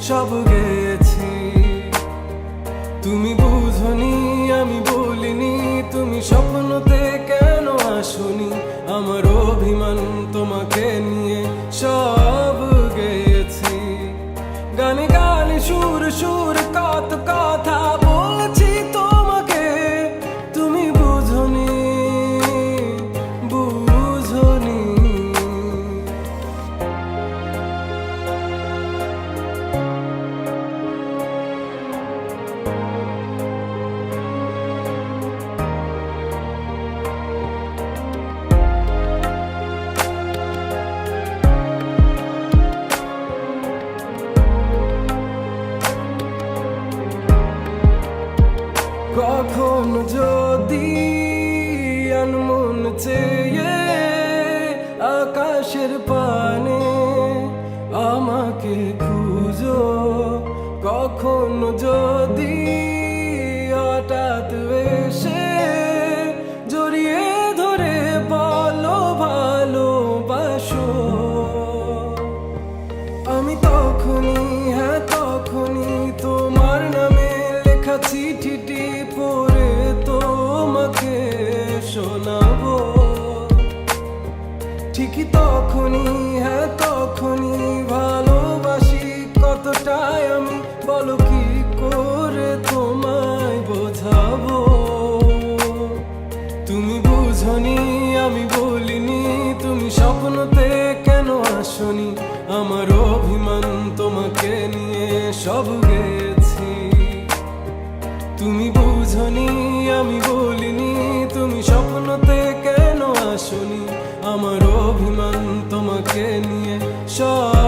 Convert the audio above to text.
সব গেয়েছি। তুমি বুঝনি আমি বলিনি, তুমি স্বপ্নতে কেন আসনি, আমার অভিমান তোমাকে নিয়ে সব গেয়েছি। গানে গানে সুর সুর কত কথা বলছি তোমাকে, তুমি বুঝনি বুঝনি। কখনো যদি আনমন চেয়ে আকাশের পানে আমাকে খুঁজো, কখনো যদি হঠাৎ এসে জড়িয়ে ধরে বলো ভালোবাসো, আমি তখনই হ্যাঁ তখনই তোমার নামে লেখা চিঠিটি পড়ে তোমাকে শোনাবো। ঠিকই তখনই হ্যাঁ তখনই ভালোবাসি কতটাই আমি, বলো কি করে তোমায় বোঝাবো। তুমি বুঝনি আমি বলিনি, তুমি স্বপ্নতে কেন আসনি, আমার অভিমান তোমাকে নিয়ে সব গেছি। তুমি বুঝনি আমি বলিনি, তুমি স্বপ্নতে কেন আসনি, আমার অভিমান তোমাকে নিয়ে সব